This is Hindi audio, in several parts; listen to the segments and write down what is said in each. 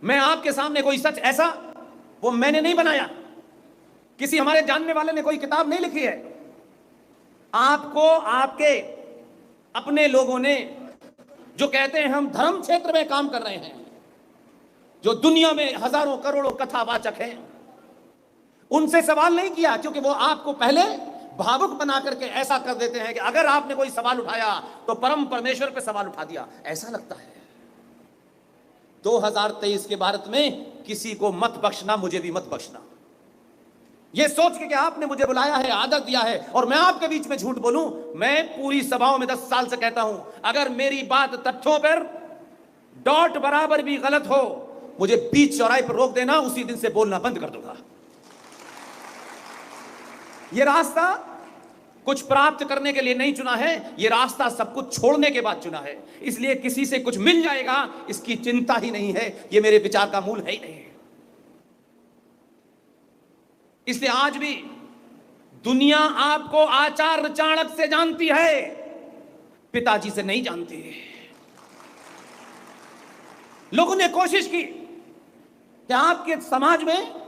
मैं आपके सामने कोई सच ऐसा वो मैंने नहीं बनाया, किसी हमारे जानने वाले ने कोई किताब नहीं लिखी है। आपको आपके अपने लोगों ने, जो कहते हैं हम धर्म क्षेत्र में काम कर रहे हैं, जो दुनिया में हजारों करोड़ों कथावाचक हैं, उनसे सवाल नहीं किया, क्योंकि वो आपको पहले भावुक बना करके ऐसा कर देते हैं कि अगर आपने कोई सवाल उठाया तो परम परमेश्वर पे सवाल उठा दिया, ऐसा लगता है। 2023 के भारत में किसी को मत बख्शना, मुझे भी मत बख्शना, यह सोच के कि आपने मुझे बुलाया है, आदर दिया है और मैं आपके बीच में झूठ बोलूं। मैं पूरी सभाओं में 10 साल से कहता हूं, अगर मेरी बात तथ्यों पर डॉट बराबर भी गलत हो, मुझे बीच चौराहे पर रोक देना, उसी दिन से बोलना बंद कर दूंगा। यह रास्ता कुछ प्राप्त करने के लिए नहीं चुना है, यह रास्ता सब कुछ छोड़ने के बाद चुना है। इसलिए किसी से कुछ मिल जाएगा इसकी चिंता ही नहीं है, यह मेरे विचार का मूल है ही नहीं। इसलिए आज भी दुनिया आपको आचार्य चाणक्य से जानती है, पिताजी से नहीं जानती है। लोगों ने कोशिश की कि आपके समाज में,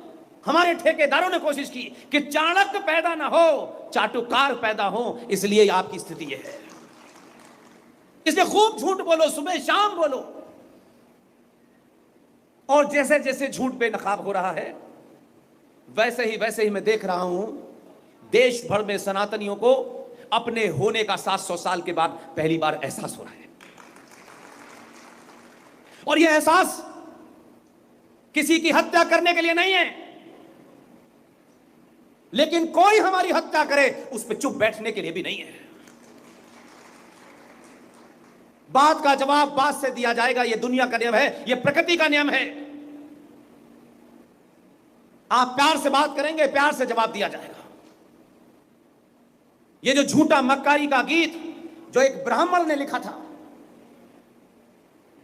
हमारे ठेकेदारों ने कोशिश की कि चाणक्य पैदा ना हो, चाटुकार पैदा हो, इसलिए आपकी स्थिति यह है। इसलिए खूब झूठ बोलो, सुबह शाम बोलो। और जैसे जैसे झूठ बेनकाब हो रहा है, वैसे ही मैं देख रहा हूं देश भर में सनातनियों को अपने होने का 700 साल के बाद पहली बार एहसास हो रहा है। और यह एहसास किसी की हत्या करने के लिए नहीं है, लेकिन कोई हमारी हत्या करे उस पर चुप बैठने के लिए भी नहीं है। बात का जवाब बात से दिया जाएगा, यह दुनिया का नियम है, यह प्रकृति का नियम है। आप प्यार से बात करेंगे, प्यार से जवाब दिया जाएगा। यह जो झूठा मक्कारी का गीत जो एक ब्राह्मण ने लिखा था,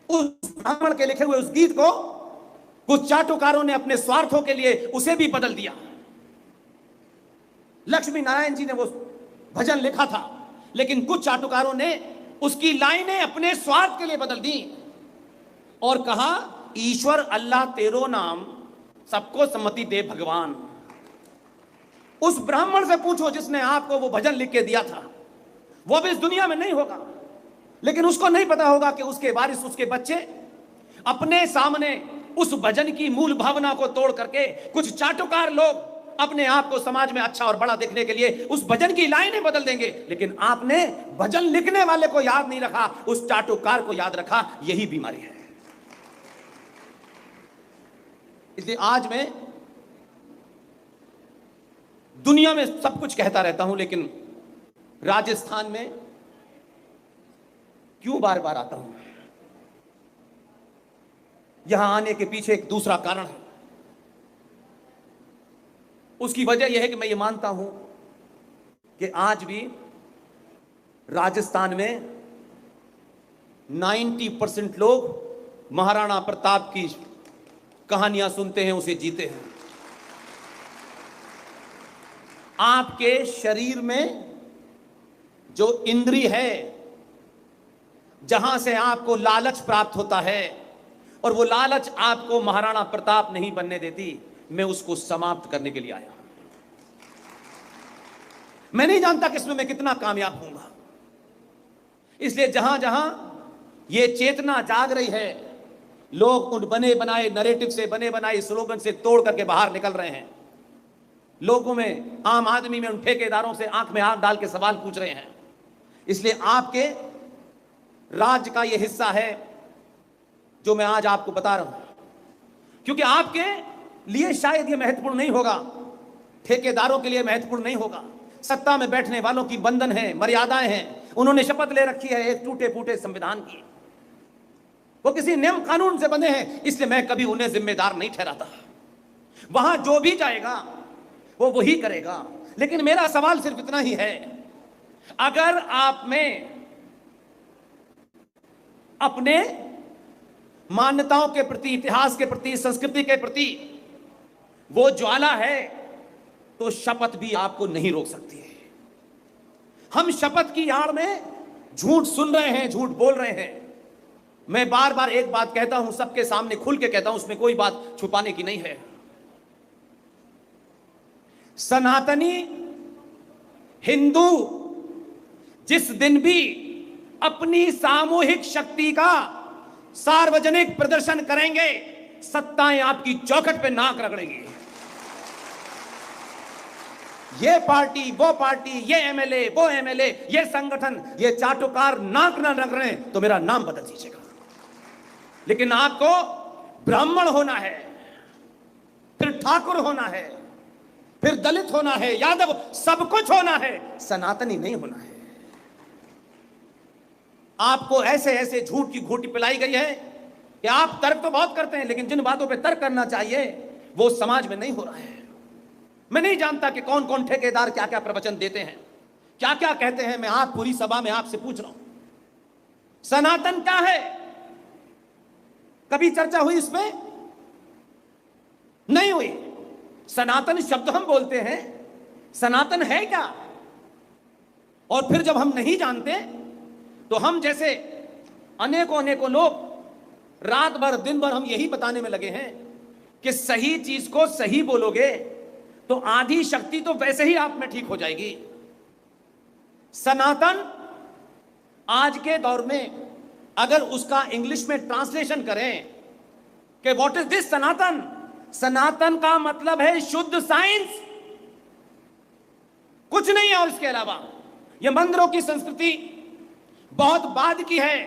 उस ब्राह्मण के लिखे हुए उस गीत को कुछ चाटुकारों ने अपने स्वार्थों के लिए उसे भी बदल दिया। लक्ष्मी नारायण जी ने वो भजन लिखा था, लेकिन कुछ चाटुकारों ने उसकी लाइनें अपने स्वार्थ के लिए बदल दी और कहा, ईश्वर अल्लाह तेरो नाम, सबको सम्मति दे भगवान। उस ब्राह्मण से पूछो जिसने आपको वो भजन लिख के दिया था, वो भी इस दुनिया में नहीं होगा, लेकिन उसको नहीं पता होगा कि उसके वारिस, उसके बच्चे अपने सामने उस भजन की मूल भावना को तोड़ करके कुछ चाटुकार लोग अपने आप को समाज में अच्छा और बड़ा देखने के लिए उस भजन की लाइनें बदल देंगे। लेकिन आपने भजन लिखने वाले को याद नहीं रखा, उस चाटुकार को याद रखा। यही बीमारी है। इसलिए आज मैं दुनिया में सब कुछ कहता रहता हूं, लेकिन राजस्थान में क्यों बार बार आता हूं? यहां आने के पीछे एक दूसरा कारण है। उसकी वजह यह है कि मैं ये मानता हूं कि आज भी राजस्थान में 90% लोग महाराणा प्रताप की कहानियां सुनते हैं, उसे जीते हैं। आपके शरीर में जो इंद्री है, जहां से आपको लालच प्राप्त होता है, और वो लालच आपको महाराणा प्रताप नहीं बनने देती, मैं उसको समाप्त करने के लिए आया। मैं नहीं जानता कि इसमें मैं कितना कामयाब होऊंगा। इसलिए जहां जहां ये चेतना जाग रही है, लोग उन बने बनाए नैरेटिव से, बने बनाए स्लोगन से तोड़ करके बाहर निकल रहे हैं। लोगों में, आम आदमी में, उन ठेकेदारों से आंख में आंख डाल के सवाल पूछ रहे हैं। इसलिए आपके राज्य का यह हिस्सा है जो मैं आज आपको बता रहा हूं, क्योंकि आपके लिए शायद यह महत्वपूर्ण नहीं होगा, ठेकेदारों के लिए महत्वपूर्ण नहीं होगा। सत्ता में बैठने वालों की बंधन है, मर्यादाएं हैं, उन्होंने शपथ ले रखी है एक टूटे फूटे संविधान की, वो किसी नियम कानून से बंधे हैं। इसलिए मैं कभी उन्हें जिम्मेदार नहीं ठहराता। वहां जो भी जाएगा वो वही करेगा। लेकिन मेरा सवाल सिर्फ इतना ही है, अगर आप में अपने मान्यताओं के प्रति, इतिहास के प्रति, संस्कृति के प्रति वो ज्वाला है, तो शपथ भी आपको नहीं रोक सकती है। हम शपथ की आड़ में झूठ सुन रहे हैं, झूठ बोल रहे हैं, मैं बार बार एक बात कहता हूं, सबके सामने खुल के कहता हूं, उसमें कोई बात छुपाने की नहीं है। सनातनी हिंदू जिस दिन भी अपनी सामूहिक शक्ति का सार्वजनिक प्रदर्शन करेंगे, सत्ताएं आपकी चौखट पे नाक रगड़ेंगी। ये पार्टी, वो पार्टी, ये एमएलए, वो एमएलए, ये संगठन, ये चाटुकार नाक ना रगड़े तो मेरा नाम बदल दीजिएगा। लेकिन आपको ब्राह्मण होना है, फिर ठाकुर होना है, फिर दलित होना है, यादव, सब कुछ होना है, सनातनी नहीं होना है। आपको ऐसे ऐसे झूठ की घोटी पिलाई गई है कि आप तर्क तो बहुत करते हैं, लेकिन जिन बातों पे तर्क करना चाहिए वो समाज में नहीं हो रहा है। मैं नहीं जानता कि कौन कौन ठेकेदार क्या क्या प्रवचन देते हैं, क्या क्या कहते हैं। मैं आप पूरी सभा में आपसे पूछ रहा हूं, सनातन क्या है? कभी चर्चा हुई इसमें? नहीं हुई। सनातन शब्द हम बोलते हैं, सनातन है क्या? और फिर जब हम नहीं जानते तो हम जैसे अनेकों अनेकों लोग रात भर दिन भर हम यही बताने में लगे हैं कि सही चीज को सही बोलोगे तो आधी शक्ति तो वैसे ही आप में ठीक हो जाएगी। सनातन आज के दौर में अगर उसका इंग्लिश में ट्रांसलेशन करें कि व्हाट इज दिस सनातन, सनातन का मतलब है शुद्ध साइंस, कुछ नहीं है और इसके अलावा। यह मंदिरों की संस्कृति बहुत बाद की है।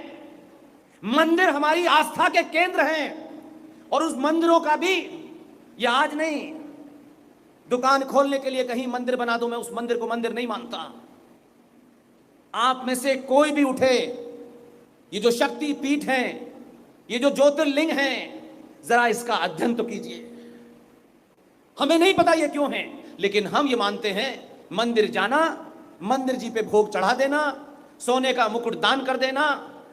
मंदिर हमारी आस्था के केंद्र हैं और उस मंदिरों का भी यह आज नहीं, दुकान खोलने के लिए कहीं मंदिर बना दो, मैं उस मंदिर को मंदिर नहीं मानता। आप में से कोई भी उठे, ये जो शक्ति पीठ हैं, ये जो ज्योतिर्लिंग हैं, जरा इसका अध्ययन तो कीजिए। हमें नहीं पता ये क्यों है, लेकिन हम ये मानते हैं मंदिर जाना, मंदिर जी पे भोग चढ़ा देना, सोने का मुकुट दान कर देना,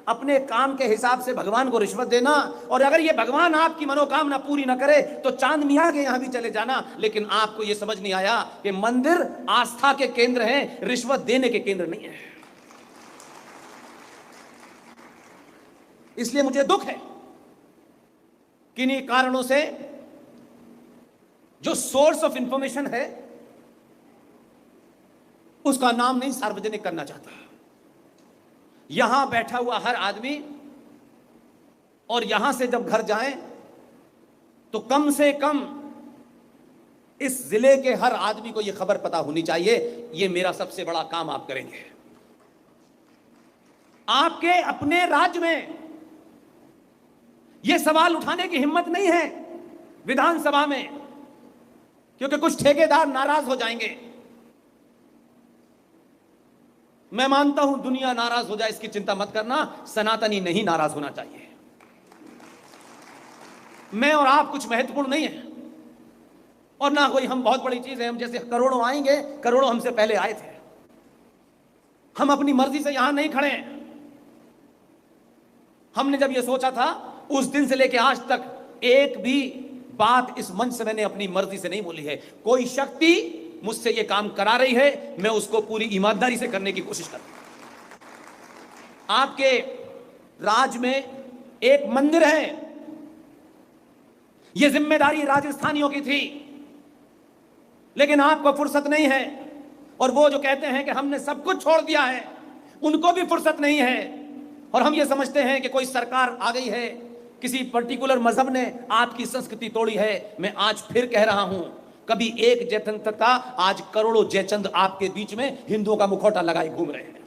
अपने काम के हिसाब से भगवान को रिश्वत देना, और अगर ये भगवान आपकी मनोकामना पूरी ना करे तो चांद मियां के यहां भी चले जाना। लेकिन आपको ये समझ नहीं आया कि मंदिर आस्था के केंद्र हैं, रिश्वत देने के केंद्र नहीं है। इसलिए मुझे दुख है किन्हीं कारणों से जो सोर्स ऑफ इंफॉर्मेशन है उसका नाम नहीं सार्वजनिक करना चाहता। यहां बैठा हुआ हर आदमी, और यहां से जब घर जाएं तो कम से कम इस जिले के हर आदमी को यह खबर पता होनी चाहिए। यह मेरा सबसे बड़ा काम आप करेंगे। आपके अपने राज्य में यह सवाल उठाने की हिम्मत नहीं है विधानसभा में, क्योंकि कुछ ठेकेदार नाराज हो जाएंगे। मैं मानता हूं दुनिया नाराज हो जाए, इसकी चिंता मत करना, सनातनी नहीं नाराज होना चाहिए। मैं और आप कुछ महत्वपूर्ण नहीं है, और ना कोई हम बहुत बड़ी चीज है। हम जैसे करोड़ों आएंगे, करोड़ों हमसे पहले आए थे। हम अपनी मर्जी से यहां नहीं खड़े हैं। हमने जब यह सोचा था, उस दिन से लेकर आज तक एक भी बात इस मंच से मैंने अपनी मर्जी से नहीं बोली है। कोई शक्ति मुझसे ये काम करा रही है, मैं उसको पूरी ईमानदारी से करने की कोशिश करता हूं। आपके राज्य में एक मंदिर है, यह जिम्मेदारी राजस्थानियों की थी, लेकिन आपको फुर्सत नहीं है। और वो जो कहते हैं कि हमने सब कुछ छोड़ दिया है, उनको भी फुर्सत नहीं है। और हम ये समझते हैं कि कोई सरकार आ गई है, किसी पर्टिकुलर मजहब ने आपकी संस्कृति तोड़ी है। मैं आज फिर कह रहा हूं, कभी एक जयचंद था, आज करोड़ों जयचंद आपके बीच में हिंदुओं का मुखौटा लगाए घूम रहे हैं।